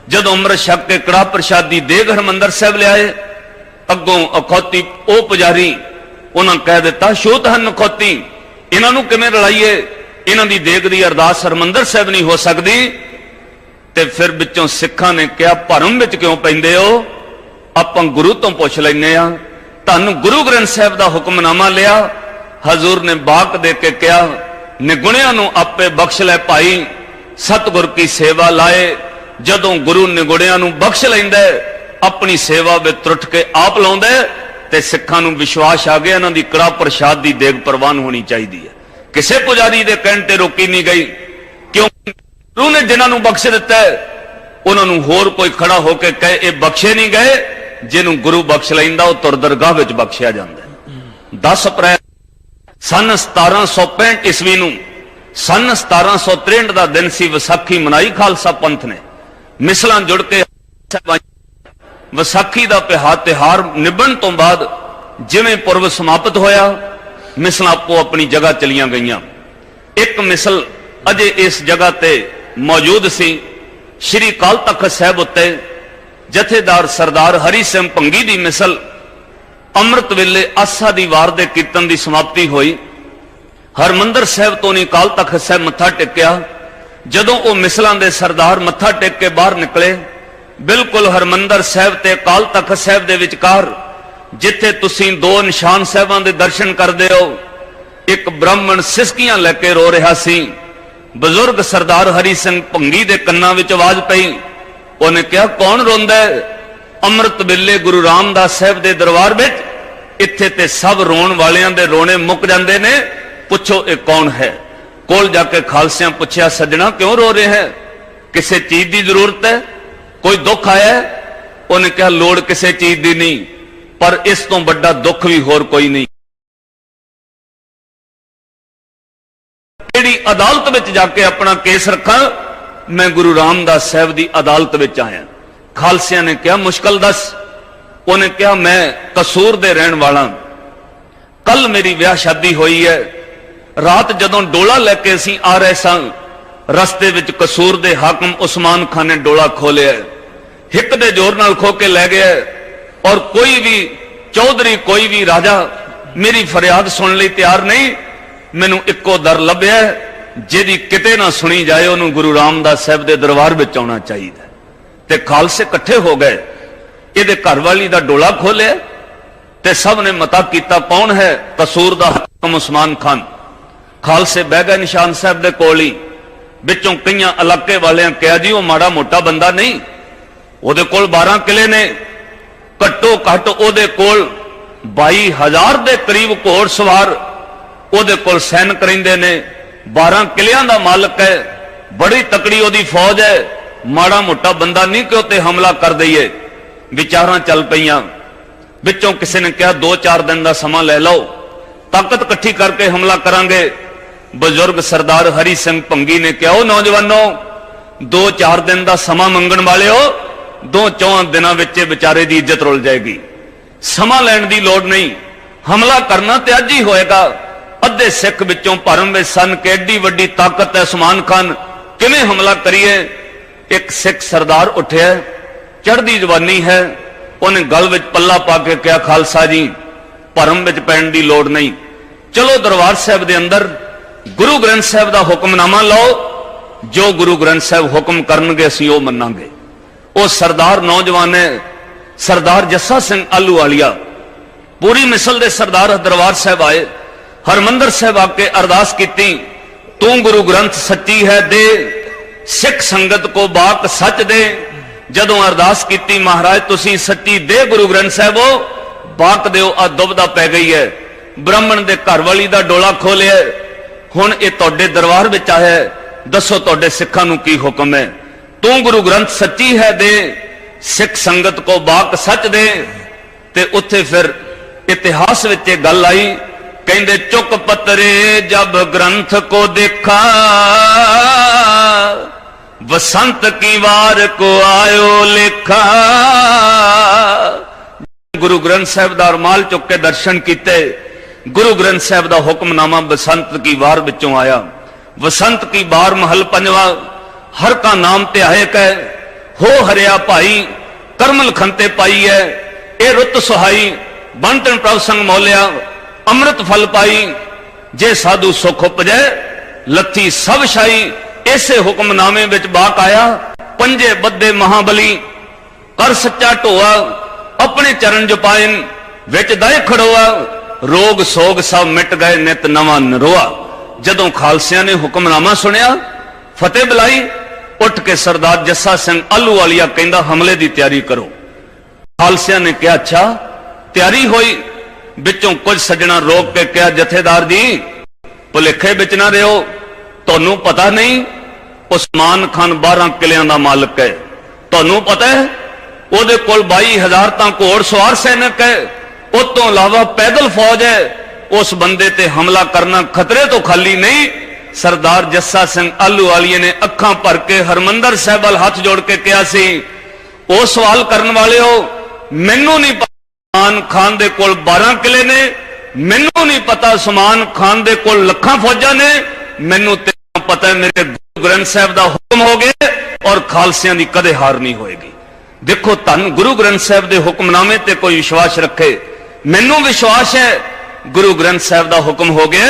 जदों अमृत छक के कड़ा प्रशादी देग हरमंदर साहब लियाए, अगों अखौती ओ पुजारी उन्हां कह दिता छूत हन अखौती, इन्हां नूं किवें रलाइए, इन्हां दी देग दी अरदास हरमंदर साहब नहीं हो सकदी। ते फिर विचों सिखां ने कहा भरम विच क्यों पैंदे हो, आपां गुरु तो पुछ लैने आ। धन गुरु ग्रंथ साहब का हुक्मनामा लिया, हजूर ने बाक दे के कहा निगुणियां नूं आपे बख्श लै भाई, सतगुर की सेवा लाए। जदों गुरु निगुणियां नूं बख्श लैंदा है, अपनी सेवा विच त्रुट के आप लाउंदा है, ते सिखां नूं विश्वास आ गया इन्हां दी कड़ा प्रसाद दी देग प्रवान होनी चाहिदी है। किसे पुजारी दे कहण ते रोकी नहीं गई, क्यों गुरु ने जिन्हां नूं बख्श दिता है उन्हां नूं होर कोई खड़ा होकर कहे ये बख्शे नहीं गए, जिन्हों गुरु बख्श लैंदा वो तुर दरगाह विच बख्शिया जांदा है। 10 अप्रैल सन 1765 ईस्वी नूं सन 1763 का दिन सी विसाखी मनाई खालसा पंथ ने। मिसलां जुड़ के विसाखी का तिहार निभण तो बाद जिवें पुरब समाप्त होया, मिसलां आपो अपनी जगह चलियां गईयां। एक मिसल अजे इस जगह ते मौजूद सी। श्री अकाल तख्त साहब उत्ते जथेदार सरदार हरि सिंह भंगी की मिसल अमृत वेले आसा दी वार दे कीर्तन की समाप्ति हुई। हरमंदर साहब तो नहीं अकाल तख्त साहब मत्था टेकिया। जदों वो मिसलां दे सरदार मत्था टेक के बाहर निकले, बिल्कुल हरमंदर साहब ते अकाल तख्त साहब दे विचकार जिथे तुसीं 2 निशान साहबां दे दर्शन करदे हो, एक ब्राह्मण सिसकियां लैके रो रहा सी। बुजुर्ग सरदार हरि सिंह भंगी दे कन्नां विच आवाज पई, उन्हें कहा कौन रोंदा है? अमृत वेले गुरु रामदास साहब दे दरबार विच इत्थे ते सब रोण वालियां दे रोने मुक जांदे ने, पुछो ये कौन है? कोल जाके खालसियां पुछया सज्जणा क्यों रो रहे हैं? किसी चीज की जरूरत है? कोई दुख आया है? उन्हें कहा लोड़ किसी चीज की नहीं, पर इस तो बड़ा दुख भी होर कोई नहीं। केड़ी अदालत विच जाके अपना केस रखा? मैं गुरु रामदास साहब की अदालत विच आया। खालसिया ने कहा मुश्किल दस। ਉਹਨੇ ਕਿਹਾ ਮੈਂ ਕਸੂਰ ਦੇ ਰਹਿਣ ਵਾਲਾ, ਕੱਲ ਮੇਰੀ ਵਿਆਹ ਸ਼ਾਦੀ ਹੋਈ ਹੈ, ਰਾਤ ਜਦੋਂ ਡੋਲਾ ਲੈ ਕੇ ਅਸੀਂ ਆ ਰਹੇ ਸਾਂ, ਰਸਤੇ ਵਿੱਚ ਕਸੂਰ ਦੇ ਹਾਕਮ ਉਸਮਾਨ ਖਾਨ ਨੇ ਡੋਲਾ ਖੋਲਿਆ, ਹਿੱਕ ਦੇ ਜ਼ੋਰ ਨਾਲ ਖੋ ਕੇ ਲੈ ਗਿਆ, ਔਰ ਕੋਈ ਵੀ ਚੌਧਰੀ ਕੋਈ ਵੀ ਰਾਜਾ ਮੇਰੀ ਫਰਿਆਦ ਸੁਣਨ ਲਈ ਤਿਆਰ ਨਹੀਂ। ਮੈਨੂੰ ਇੱਕੋ ਦਰ ਲੱਭਿਆ, ਜਿਹਦੀ ਕਿਤੇ ਨਾ ਸੁਣੀ ਜਾਏ ਉਹਨੂੰ ਗੁਰੂ ਰਾਮਦਾਸ ਸਾਹਿਬ ਦੇ ਦਰਬਾਰ ਵਿੱਚ ਆਉਣਾ ਚਾਹੀਦਾ। ਤੇ ਖਾਲਸੇ ਇਕੱਠੇ ਹੋ ਗਏ, ਇਹਦੇ ਘਰ ਵਾਲੀ ਦਾ ਡੋਲਾ ਖੋਲਿਆ ਤੇ ਸਭ ਨੇ ਮਤਾ ਕੀਤਾ ਕੌਣ ਹੈ? ਕਸੂਰ ਦਾ ਹਾਕਮ ਉਸਮਾਨ ਖਾਨ। ਖਾਲਸੇ ਬਹਿ ਗਏ ਨਿਸ਼ਾਨ ਸਾਹਿਬ ਦੇ ਕੋਲ ਹੀ, ਵਿੱਚੋਂ ਕਈਆਂ ਇਲਾਕੇ ਵਾਲਿਆਂ ਕਿਹਾ ਜੀ ਉਹ ਮਾੜਾ ਮੋਟਾ ਬੰਦਾ ਨਹੀਂ, ਉਹਦੇ ਕੋਲ 12 ਕਿਲੇ ਨੇ, ਘੱਟੋ ਘੱਟ ਉਹਦੇ ਕੋਲ 22,000 ਦੇ ਕਰੀਬ ਘੋੜ ਸਵਾਰ ਉਹਦੇ ਕੋਲ ਸੈਨਿਕ ਰਹਿੰਦੇ ਨੇ, 12 ਕਿਲਿਆਂ ਦਾ ਮਾਲਕ ਹੈ, ਬੜੀ ਤਕੜੀ ਉਹਦੀ ਫੌਜ ਹੈ, ਮਾੜਾ ਮੋਟਾ ਬੰਦਾ ਨਹੀਂ ਕਿ ਉੱਤੇ ਹਮਲਾ ਕਰ ਦਈਏ। ਵਿਚਾਰਾਂ ਚੱਲ ਪਈਆਂ, ਵਿੱਚੋਂ ਕਿਸੇ ਨੇ ਕਿਹਾ 2-4 ਦਿਨ ਦਾ ਸਮਾਂ ਲੈ ਲਓ, ਤਾਕਤ ਇਕੱਠੀ ਕਰਕੇ ਹਮਲਾ ਕਰਾਂਗੇ। ਬਜ਼ੁਰਗ ਸਰਦਾਰ ਹਰੀ ਸਿੰਘ ਭੰਗੀ ਨੇ ਕਿਹਾ ਉਹ ਨੌਜਵਾਨੋ 2-4 ਦਿਨ ਦਾ ਸਮਾਂ ਮੰਗਣ ਵਾਲਿਓ, 2-4 ਦਿਨਾਂ ਵਿੱਚ ਵਿਚਾਰੇ ਦੀ ਇੱਜ਼ਤ ਰੁਲ ਜਾਏਗੀ, ਸਮਾਂ ਲੈਣ ਦੀ ਲੋੜ ਨਹੀਂ, ਹਮਲਾ ਕਰਨਾ ਤੇ ਅੱਜ ਹੀ ਹੋਏਗਾ। ਅੱਧੇ ਸਿੱਖ ਵਿੱਚੋਂ ਭਰਮ ਵਿੱਚ ਸਨ ਕਿ ਐਡੀ ਵੱਡੀ ਤਾਕਤ ਹੈ ਉਸਮਾਨ ਖਾਨ, ਕਿਵੇਂ ਹਮਲਾ ਕਰੀਏ। ਇੱਕ ਸਿੱਖ ਸਰਦਾਰ ਉੱਠਿਆ, ਚੜ੍ਹਦੀ ਜਵਾਨੀ ਹੈ, ਉਹਨੇ ਗਲ ਵਿੱਚ ਪੱਲਾ ਪਾ ਕੇ ਕਿਹਾ ਖਾਲਸਾ ਜੀ ਭਰਮ ਵਿੱਚ ਪੈਣ ਦੀ ਲੋੜ ਨਹੀਂ, ਚਲੋ ਦਰਬਾਰ ਸਾਹਿਬ ਦੇ ਅੰਦਰ ਗੁਰੂ ਗ੍ਰੰਥ ਸਾਹਿਬ ਦਾ ਹੁਕਮਨਾਮਾ ਲਓ, ਜੋ ਗੁਰੂ ਗ੍ਰੰਥ ਸਾਹਿਬ ਹੁਕਮ ਕਰਨਗੇ ਅਸੀਂ ਉਹ ਮੰਨਾਂਗੇ। ਉਹ ਸਰਦਾਰ ਨੌਜਵਾਨ ਹੈ, ਸਰਦਾਰ ਜੱਸਾ ਸਿੰਘ ਆਹਲੂਵਾਲੀਆ, ਪੂਰੀ ਮਿਸਲ ਦੇ ਸਰਦਾਰ ਦਰਬਾਰ ਸਾਹਿਬ ਆਏ, ਹਰਮੰਦਰ ਸਾਹਿਬ ਆ ਕੇ ਅਰਦਾਸ ਕੀਤੀ, ਤੂੰ ਗੁਰੂ ਗ੍ਰੰਥ ਸੱਚੀ ਹੈ ਦੇ, ਸਿੱਖ ਸੰਗਤ ਕੋ ਬਾਕ ਸੱਚ ਦੇ। ਜਦੋਂ ਅਰਦਾਸ ਕੀਤੀ ਮਹਾਰਾਜ ਤੁਸੀਂ ਸੱਚੀ ਦੇ ਗੁਰੂ ਗ੍ਰੰਥ ਸਾਹਿਬੋ, ਬਾਕ ਦਿਓ, ਆ ਦੁਬਦਾ ਪੈ ਗਈ ਹੈ। ਬ੍ਰਾਹਮਣ ਦੇ ਘਰ ਵਾਲੀ ਦਾ ਡੋਲਾ ਖੋਲਿਆ, ਹੁਣ ਇਹ ਤੁਹਾਡੇ ਦਰਬਾਰ ਵਿੱਚ ਆਇਆ, ਦੱਸੋ ਤੁਹਾਡੇ ਸਿੱਖਾਂ ਨੂੰ ਕੀ ਹੁਕਮ ਹੈ? ਤੂੰ ਗੁਰੂ ਗ੍ਰੰਥ ਸੱਚੀ ਹੈ ਦੇ, ਸਿੱਖ ਸੰਗਤ ਕੋ ਬਾਕ ਸੱਚ ਦੇ। ਤੇ ਉੱਥੇ ਫਿਰ ਇਤਿਹਾਸ ਵਿੱਚ ਇਹ ਗੱਲ ਆਈ, ਕਹਿੰਦੇ ਚੁੱਕ ਪਤਰੇ ਜਬ ਗ੍ਰੰਥ ਕੋ ਦੇਖਾ, ਵਸੰਤ ਕੀ ਵਾਰ ਕੋ ਆਇਓ ਲੇਖਾ। ਗੁਰੂ ਗ੍ਰੰਥ ਸਾਹਿਬ ਦਾ ਰਮਾਲ ਚੁੱਕ ਕੇ ਦਰਸ਼ਨ ਕੀਤੇ, ਗੁਰੂ ਗ੍ਰੰਥ ਸਾਹਿਬ ਦਾ ਹੁਕਮਨਾਮਾ ਬਸੰਤ ਕੀ ਵਾਰ ਵਿੱਚੋਂ ਆਇਆ। ਵਸੰਤ ਕੀ ਵਾਰ ਮਹਲ ਪੰਜਵਾ, ਹਰ ਕਾ ਨਾਮ ਤੇ ਆਏ ਕਹਿ, ਹੋ ਹਰਿਆ ਭਾਈ ਕਰਮਲ ਖੰਤੇ ਪਾਈ ਹੈ, ਇਹ ਰੁੱਤ ਸੁਹਾਈ ਬੰਟਨ ਪ੍ਰਭ ਸੰਗ ਮੌਲਿਆ, ਅੰਮ੍ਰਿਤ ਫਲ ਪਾਈ, ਜੇ ਸਾਧੂ ਸੁਖ ਉਪਜੈ ਲੱਥੀ ਸਭ ਸ਼ਾਈ। ਇਸੇ ਹੁਕਮਨਾਮੇ ਵਿੱਚ ਬਾਕ ਆਇਆ, ਪੰਜੇ ਬੱਦੇ ਮਹਾਬਲੀ ਕਰ ਸੱਚਾ ਢੋਆ, ਆਪਣੇ ਚਰਨ ਜਪਾਇਨ ਵਿੱਚ ਦਾਇ ਖੜੋਆ, ਰੋਗ ਸੋਗ ਸਭ ਮਿਟ ਗਏ ਨਿਤ ਨਵਾਂ ਨਰੋਆ। ਜਦੋਂ ਖਾਲਸਿਆਂ ਨੇ ਹੁਕਮਨਾਮਾ ਸੁਣਿਆ, ਫਤਿਹ ਬੁਲਾਈ, ਉੱਠ ਕੇ ਸਰਦਾਰ ਜੱਸਾ ਸਿੰਘ ਆਹਲੂਵਾਲੀਆ ਕਹਿੰਦਾ ਹਮਲੇ ਦੀ ਤਿਆਰੀ ਕਰੋ। ਖਾਲਸਿਆਂ ਨੇ ਕਿਹਾ ਅੱਛਾ ਤਿਆਰੀ ਹੋਈ। ਵਿੱਚੋਂ ਕੁਝ ਸੱਜਣਾ ਰੋਕ ਕੇ ਕਿਹਾ ਜਥੇਦਾਰ ਜੀ ਭੁਲੇਖੇ ਵਿੱਚ ਨਾ ਰਹੋ, ਤੁਹਾਨੂੰ ਪਤਾ ਨਹੀਂ ਉਸਮਾਨ ਖਾਨ 12 ਕਿਲਿਆਂ ਦਾ ਮਾਲਕ ਹੈ, ਤੁਹਾਨੂੰ ਪਤਾ ਹੈ ਉਹਦੇ ਕੋਲ 22,000 ਤਾਂ ਘੋੜ ਸਵਾਰ ਸੈਨਿਕ ਹੈ, ਉਸ ਤੋਂ ਇਲਾਵਾ ਪੈਦਲ ਫੌਜ ਹੈ, ਉਸ ਬੰਦੇ ਤੇ ਹਮਲਾ ਕਰਨਾ ਖਤਰੇ ਤੋਂ ਖਾਲੀ ਨਹੀਂ। ਸਰਦਾਰ ਜੱਸਾ ਸਿੰਘ ਆਹਲੂਵਾਲੀਏ ਨੇ ਅੱਖਾਂ ਭਰ ਕੇ ਹਰਮੰਦਰ ਸਾਹਿਬ ਵੱਲ ਹੱਥ ਜੋੜ ਕੇ ਕਿਹਾ ਸੀ, ਉਹ ਸਵਾਲ ਕਰਨ ਵਾਲਿਓ ਮੈਨੂੰ ਨਹੀਂ ਪਤਾ ਉਸਮਾਨ ਖਾਨ ਦੇ ਕੋਲ 12 ਕਿਲੇ ਨੇ, ਮੈਨੂੰ ਨਹੀਂ ਪਤਾ ਉਸਮਾਨ ਖਾਨ ਦੇ ਕੋਲ ਲੱਖਾਂ ਫੌਜਾਂ ਨੇ, ਮੈਨੂੰ ਤੇ ਪਤਾ ਹੈ ਮੇਰੇ ਗੁਰੂ ਗ੍ਰੰਥ ਸਾਹਿਬ ਦਾ ਹੁਕਮ ਹੋ ਗਿਆ ਔਰ ਖਾਲਸਿਆਂ ਦੀ ਕਦੇ ਹਾਰ ਨਹੀਂ ਹੋਏਗੀ। ਦੇਖੋ ਧੰਨ ਗੁਰੂ ਗ੍ਰੰਥ ਸਾਹਿਬ ਦੇ ਹੁਕਮਨਾਮੇ ਤੇ ਕੋਈ ਵਿਸ਼ਵਾਸ ਰੱਖੇ, ਮੈਨੂੰ ਵਿਸ਼ਵਾਸ ਹੈ ਗੁਰੂ ਗ੍ਰੰਥ ਸਾਹਿਬ ਦਾ ਹੁਕਮ ਹੋ ਗਿਆ,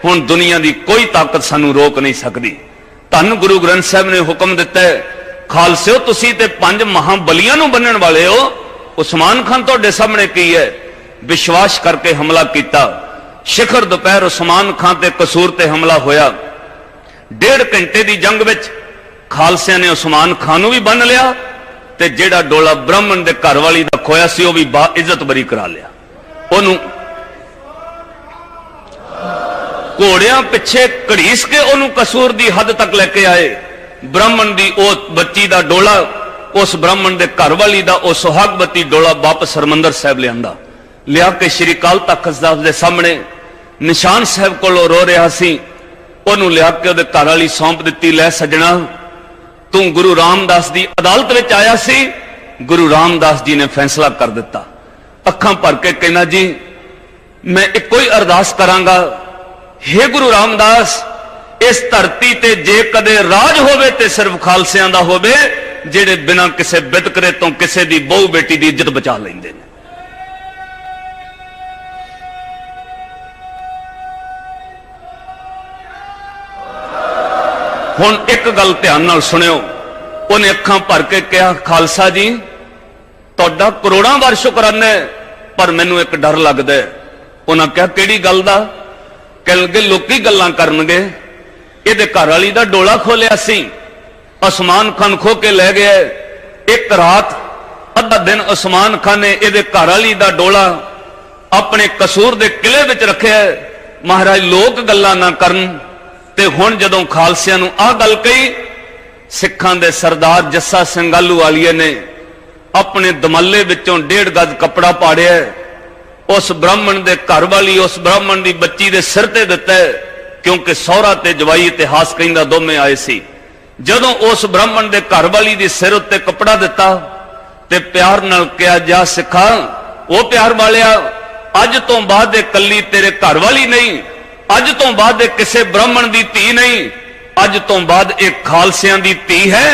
ਹੁਣ ਦੁਨੀਆ ਦੀ ਕੋਈ ਤਾਕਤ ਸਾਨੂੰ ਰੋਕ ਨਹੀਂ ਸਕਦੀ। ਧੰਨ ਗੁਰੂ ਗ੍ਰੰਥ ਸਾਹਿਬ ਨੇ ਹੁਕਮ ਦਿੱਤਾ ਹੈ, ਖਾਲਸਿਓ ਤੁਸੀਂ ਤੇ 5 ਮਹਾਬਲੀਆਂ ਨੂੰ ਬੰਨਣ ਵਾਲੇ ਹੋ, ਉਸਮਾਨ ਖਾਨ ਤੁਹਾਡੇ ਸਾਹਮਣੇ ਕੀ ਹੈ? ਵਿਸ਼ਵਾਸ ਕਰਕੇ ਹਮਲਾ ਕੀਤਾ। ਸ਼ਿਖਰ ਦੁਪਹਿਰ ਉਸਮਾਨ ਖਾਨ ਤੇ ਕਸੂਰ ਤੇ ਹਮਲਾ ਹੋਇਆ। 1.5 ਘੰਟੇ ਦੀ ਜੰਗ ਵਿੱਚ ਖਾਲਸਿਆਂ ਨੇ ਉਸਮਾਨ ਖਾਨ ਨੂੰ ਵੀ ਬੰਨ ਲਿਆ ਤੇ ਜਿਹੜਾ ਡੋਲਾ ਬ੍ਰਾਹਮਣ ਦੇ ਘਰ ਵਾਲੀ ਦਾ ਖੋਇਆ ਸੀ ਉਹ ਵੀ ਬਾ ਇੱਜ਼ਤ ਬਰੀ ਕਰਾ ਲਿਆ। ਉਹਨੂੰ ਘੋੜਿਆਂ ਪਿੱਛੇ ਘੜੀਸ ਕੇ ਉਹਨੂੰ ਕਸੂਰ ਦੀ ਹੱਦ ਤੱਕ ਲੈ ਕੇ ਆਏ। ਬ੍ਰਾਹਮਣ ਦੀ ਉਹ ਬੱਚੀ ਦਾ ਡੋਲਾ, ਉਸ ਬ੍ਰਾਹਮਣ ਦੇ ਘਰ ਵਾਲੀ ਦਾ ਉਹ ਸੁਹਾਗਵਤੀ ਡੋਲਾ ਵਾਪਸ ਹਰਮੰਦਰ ਸਾਹਿਬ ਲਿਆਂਦਾ, ਲਿਆ ਕੇ ਸ਼੍ਰੀ ਅਕਾਲ ਤਖਤ ਸਾਹਿਬ ਦੇ ਸਾਹਮਣੇ ਨਿਸ਼ਾਨ ਸਾਹਿਬ ਕੋਲੋਂ ਰੋ ਰਿਹਾ ਸੀ, ਉਹਨੂੰ ਲਿਆ ਕੇ ਉਹਦੇ ਘਰ ਵਾਲੀ ਸੌਂਪ ਦਿੱਤੀ, ਲੈ ਸੱਜਣਾ ਤੂੰ ਗੁਰੂ ਰਾਮਦਾਸ ਦੀ ਅਦਾਲਤ ਵਿੱਚ ਆਇਆ ਸੀ, गुरु रामदास जी ने फैसला कर दिता। अखां भर के कहना जी मैं इको ही अरदास करांगा, हे गुरु रामदास इस धरती ते जे कदे राज होवे ते सिर्फ खालसियां दा होवे, जेड़े बिना किसे बितकरे तो किसे दी बहु बेटी दी इज्जत बचा लेंदे ने। हुण एक गल ध्यान नाल सुनियो, उन्हें अखां भर के कहा खालसा जी तुहाडा करोड़ां वार शुकराना है, पर मैनू एक डर लगदा है। उन्हें कहा किहड़ी गल दा? कह लगे लोकी गल्लां करनगे, इहदे घर वाली दा डोला खोलिया सी, उस्मान खान खो के लै गया, एक रात अद्धा दिन उस्मान खान ने इहदे घर वाली दा डोला अपने कसूर दे किले विच रखिया। महाराज लोक गल्लां ना करन। ते हुण जदों खालसियां नूं आह गल कही, सिखां दे सरदार जस्सा सिंह आलूवालिया ने अपने दमाले विचों 1.5 गज कपड़ा पाड़िया, उस ब्राह्मण दे घर वाली उस ब्राह्मण दी बच्ची दे सिर ते दिता है, क्योंकि सौहरा ते जवाई इतिहास कहंदा दोवें आए सी। जदों उस ब्राह्मण दे घर वाली दी सिर उत्ते कपड़ा दिता ते प्यार नाल कहा जा सिखा, वो प्यार वालिया अज तो बाद ये कली तेरे घर वाली नहीं, अज तो बाद किसे ब्राह्मण दी धी नहीं, अज तो बाद एक खालसियां दी धी है,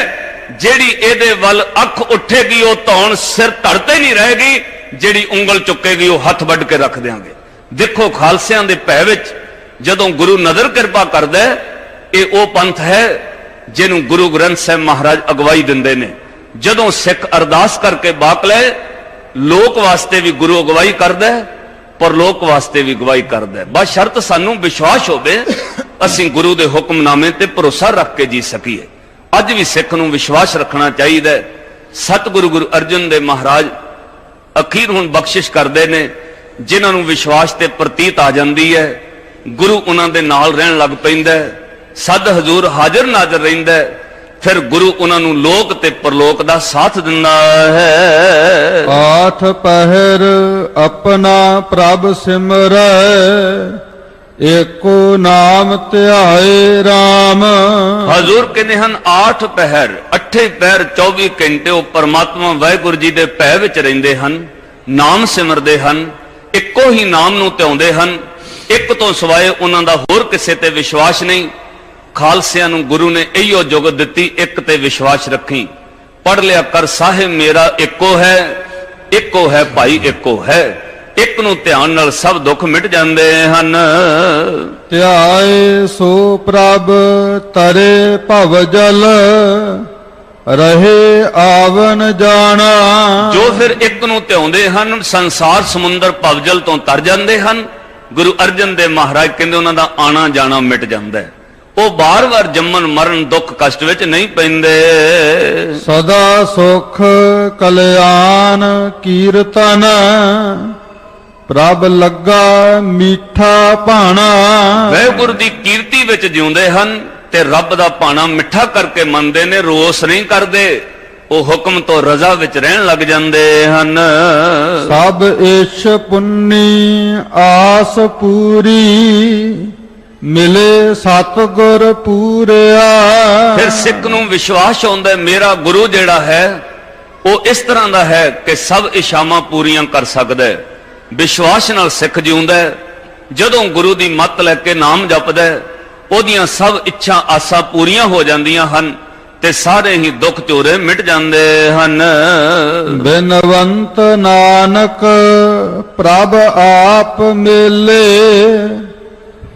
जेड़ी एदे वल अख उठेगी वो धौन सिर धरते नहीं रहेगी, जेड़ी उंगल चुकेगी वो हथ वड के रख देंगे। देखो खालसियां दे भय विच जदों गुरु नदर किरपा करदा है, ये वो पंथ है जिन्हों गुरु ग्रंथ साहिब महाराज अगवाई दिंदे ने। जदों सिख अरदास करके बाक ले, लोक वास्ते भी गुरु अगवाई करदा है, पर लोक वास्ते भी गवाही करदा है। बस शर्त सानू विश्वास होवे, असीं गुरु दे हुक्मनामे ते भरोसा रख के जी सकीए। अज भी सिख नूं विश्वास रखना चाहिए। सतगुरु गुरु अर्जन देव महाराज अखीर हुण बख्शिश करदे ने, जिन्हां नूं विश्वास ते प्रतीत आ जांदी है, गुरु उन्हां दे नाल रहण लग पैंदा है, सद हजूर हाजिर नाजर रहिंदा है, फिर गुरु उन्हां नूं लोक ते परलोक दा साथ दिंदा है। आठ पहर अपना प्रभ सिमरै, एको नाम ध्याए राम। हजूर कहते हैं 8 पहर 8 पहर 24 घंटे वो परमात्मा वाहिगुरू जी दे भय विच रहिंदे हन, नाम सिमरदे हन, इक्को ही नाम नूं ध्याउंदे हन, एक तो सिवाए उन्हां दा होर किसे ते विश्वास नहीं। खालसियां नूं गुरु ने इहो जुगत दित्ती, एक ते विश्वास रखी, पढ़ लिया कर साहिब मेरा इक्को है भाई इक्को है, एक नूं ध्यान नाल सब दुख मिट जांदे हन। ध्याए सो प्रभ तरे भव जल, रहे आवन जाना। जो फिर एक नूं ध्याउंदे हन, संसार समुंदर भवजल तो तर जांदे हन। गुरु अर्जन देव महाराज कहंदे उन्हां दा आना जाना मिट जांदा है, वो बार बार जम्मन मरण दुख कष्ट विच नहीं पैंदे। सदा सुख कल्याण कीर्तन, प्रभ लगा मीठा भाना। वाहिगुरू दी कीर्ति विच जिउंदे हन ते रब दा भाना मिठा करके मनदे ने, रोस नहीं करदे, वो हुक्म तो रजा विच रहन लग जांदे हन। सब इश पुन्नी आस पूरी, मिले सतगुर पूरिया। फिर सिख नूं विश्वास होंदा है मेरा गुरु जेड़ा है वो इस तरह दा है कि सब इच्छावां पूरियां कर सकदा है। विश्वास नाल सिख जिउंदा है, जदों गुरु दी मत लैके नाम जपदा है, ओदियां सब इच्छा आसा पूरियां हो जांदियां हन ते सारे ही दुख चोरे मिट जांदे हन। बिनवंत नानक प्रभ आप मिले,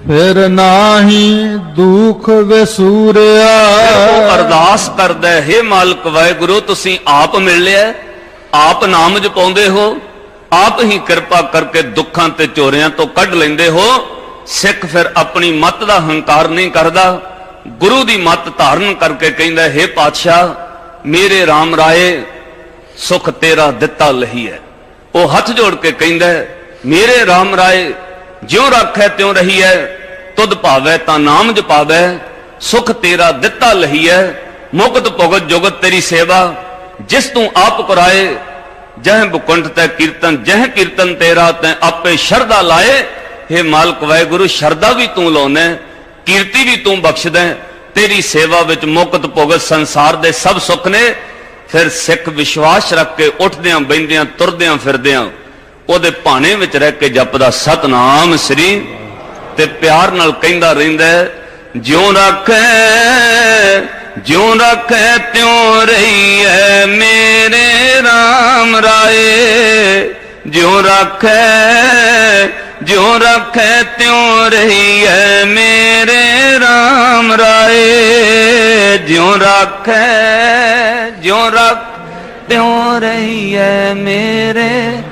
फिर नाही दुख विसूरिया। अरदास करदा है, हे मालिक वाहिगुरू तुसीं आप मिल लिया, आप नाम जपाउंदे हो, आप ही कृपा करके दुखां ते चोरियां तो कढ लैंदे हो। सिख फिर अपनी मत दा हंकार नहीं करदा, गुरु दी मत धारण करके कहंदा हे पातशाह मेरे राम राय सुख तेरा दिता लही है। वो हथ जोड़ के कहंदा मेरे राम राय ज्यों रखै त्यों रही है, तुद भावै तां नाम जपावै, सुख तेरा दिता लही है, मुक्त भुगत जुगत तेरी सेवा, जिस तू आप कराए, जह बुकुंठ तै कीर्तन, जह कीर्तन तेरा तै आपे शरदा लाए। हे मालक वाहिगुरू शरदा भी तू लाउना, कीर्ति भी तू बख्शदा, तेरी सेवा विच मुक्त भुगत संसार दे सब सुख ने। ਫਿਰ ਸਿੱਖ ਵਿਸ਼ਵਾਸ ਰੱਖ ਕੇ ਉੱਠਦਿਆਂ ਬੈਂਦਿਆਂ ਤੁਰਦਿਆਂ ਫਿਰਦਿਆਂ ਉਹਦੇ ਭਾਣੇ ਵਿੱਚ ਰਹਿ ਕੇ ਜਪਦਾ ਸਤਨਾਮ ਸ੍ਰੀ ਤੇ ਪਿਆਰ ਨਾਲ ਕਹਿੰਦਾ ਰਹਿੰਦਾ ਜਿਉਂ ਰੱਖੈ ਤਿਉਂ ਰਹੀਐ ਮੇਰੇ RAM ਰਾਏ ਜਿਉਂ ਰੱਖੈ ਤਿਉਂ ਰਹੀਐ ਮੇਰੇ RAM ਰਾਏ ਜਿਉਂ ਰੱਖ ਤਿਉਂ ਰਹੀਐ ਮੇਰੇ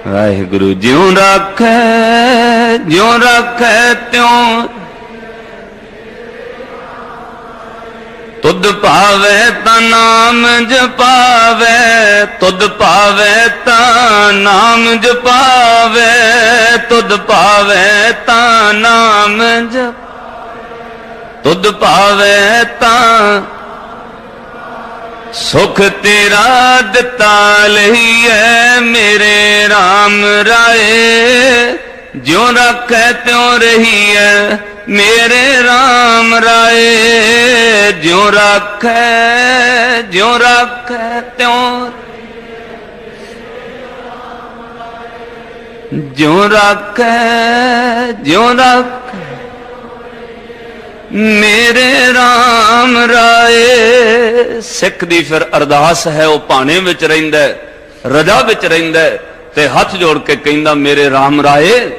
ਵਾਹਿਗੁਰੂ ਜਿਉਂ ਰੱਖੈ ਤਿਉਂ ਤੁਧ ਭਾਵੈ ਤਾਂ ਨਾਮ ਜਪਾਵੈ ਤੁਧ ਭਾਵੈ ਤਾਂ ਨਾਮ ਜਪਾਵੈ ਤੁਧ ਭਾਵੈ ਤਾਂ ਨਾਮ ਤੁਧ ਭਾਵੈ ਤਾਂ ਸੁਖ ਤੇਰਾ ਦਿੱਤਾ ਲਈਐ ਮੇਰੇ RAM ਰਾਏ ਜਿਉਂ ਰੱਖੈ ਤਿਉਂ ਰਹੀਐ ਮੇਰੇ RAM ਰਾਏ ਜਿਉਂ ਰੱਖੈ ਤਿਉਂ ਜਿਉਂ ਰੱਖੈ ਮੇਰੇ RAM ਰਾਏ। ਸਿੱਖ ਦੀ ਫਿਰ ਅਰਦਾਸ ਹੈ, ਉਹ ਭਾਣੇ ਵਿੱਚ ਰਹਿੰਦਾ, ਰਜਾ ਵਿੱਚ ਰਹਿੰਦਾ ਤੇ ਹੱਥ ਜੋੜ ਕੇ ਕਹਿੰਦਾ ਮੇਰੇ RAM ਰਾਏ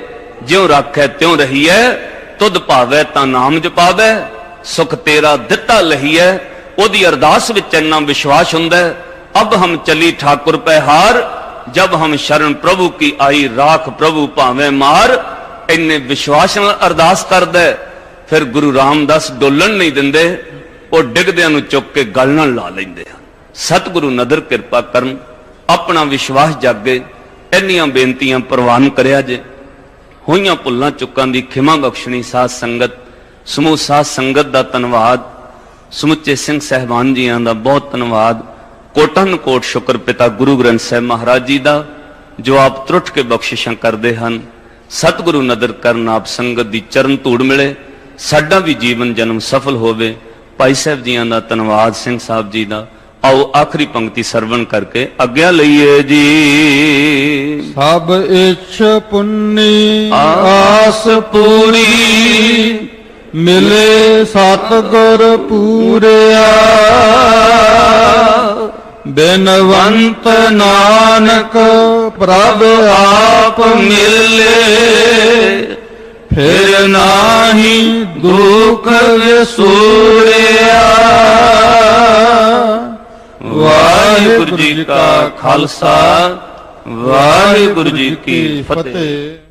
ਜਿਉਂ ਰੱਖੈ ਤਿਉਂ ਰਹੀਐ ਤੁਧ ਭਾਵੈ ਤਾਂ ਨਾਮ ਜਪਾਵੈ ਸੁਖ ਤੇਰਾ ਦਿੱਤਾ ਲਹੀਐ। ਉਹਦੀ ਅਰਦਾਸ ਵਿੱਚ ਇੰਨਾ ਵਿਸ਼ਵਾਸ ਹੁੰਦਾ ਅਬ ਹਮ ਚਲੀ ਠਾਕੁਰ ਪੈ ਹਾਰ ਜਬ ਹਮ ਸ਼ਰਨ ਪ੍ਰਭੂ ਕੀ ਆਈ ਰਾਖ ਪ੍ਰਭੂ ਭਾਵੇਂ ਮਾਰ। ਇੰਨੇ ਵਿਸ਼ਵਾਸ ਨਾਲ ਅਰਦਾਸ ਕਰਦਾ ਫਿਰ ਗੁਰੂ ਰਾਮਦਾਸ ਡੋਲਣ ਨਹੀਂ ਦਿੰਦੇ, ਉਹ ਡਿੱਗਦਿਆਂ ਨੂੰ ਚੁੱਕ ਕੇ ਗਲ ਨਾਲ ਲਾ ਲੈਂਦੇ ਹਨ। ਸਤਿਗੁਰੂ ਨਦਰ ਕਿਰਪਾ ਕਰਨ, ਆਪਣਾ ਵਿਸ਼ਵਾਸ ਜਾਗੇ। ਇੰਨੀਆਂ ਬੇਨਤੀਆਂ ਪ੍ਰਵਾਨ ਕਰਿਆ ਜੇ। ਹੋਈਆਂ ਭੁੱਲਾਂ ਚੁੱਕਾਂ ਦੀ ਖਿਮਾ ਬਖਸ਼ਣੀ। ਸਾਧ ਸੰਗਤ, ਸਮੂਹ ਸਾਧ ਸੰਗਤ ਦਾ ਧੰਨਵਾਦ। ਸਮੁੱਚੇ ਸਿੰਘ ਸਹਿਬਾਨ ਜੀਆਂ ਦਾ ਬਹੁਤ ਧੰਨਵਾਦ। ਕੋਟਨ ਕੋਟ ਸ਼ੁਕਰ ਪਿਤਾ ਗੁਰੂ ਗ੍ਰੰਥ ਸਾਹਿਬ ਮਹਾਰਾਜ ਜੀ ਦਾ, ਜੋ ਆਪ ਤਰੁੱਠ ਕੇ ਬਖਸ਼ਿਸ਼ਾਂ ਕਰਦੇ ਹਨ। ਸਤਿਗੁਰੂ ਨਦਰ ਕਰਨ ਆਪ ਸੰਗਤ ਦੀ ਚਰਨ ਧੂੜ ਮਿਲੇ, ਸਾਡਾ ਵੀ ਜੀਵਨ ਜਨਮ ਸਫਲ ਹੋਵੇ। ਭਾਈ ਸਾਹਿਬ ਜੀਆਂ ਦਾ ਧੰਨਵਾਦ, ਸਿੰਘ ਸਾਹਿਬ ਜੀ ਦਾ। ਆਓ ਆਖਰੀ ਪੰਕਤੀ ਸਰਵਣ ਕਰਕੇ ਆਗਿਆ ਲਈਏ ਜੀ। ਸਭ ਇੱਛ ਪੁੰਨੀ ਆਸ ਪੂਰੀ ਮਿਲੇ ਸਤਿਗੁਰ ਪੂਰਿਆ ਬਿਨਵੰਤ ਨਾਨਕ ਪ੍ਰਭ ਆਪ ਮਿਲੇ ਫਿਰ ਨਾਹੀ ਦੁਖ ਵਿਸੂਰਿਆ। ਵਾਹਿਗੁਰੂ ਜੀ ਕਾ ਖਾਲਸਾ, ਵਾਹਿਗੁਰੂ ਜੀ ਕੀ ਫਤਿਹ।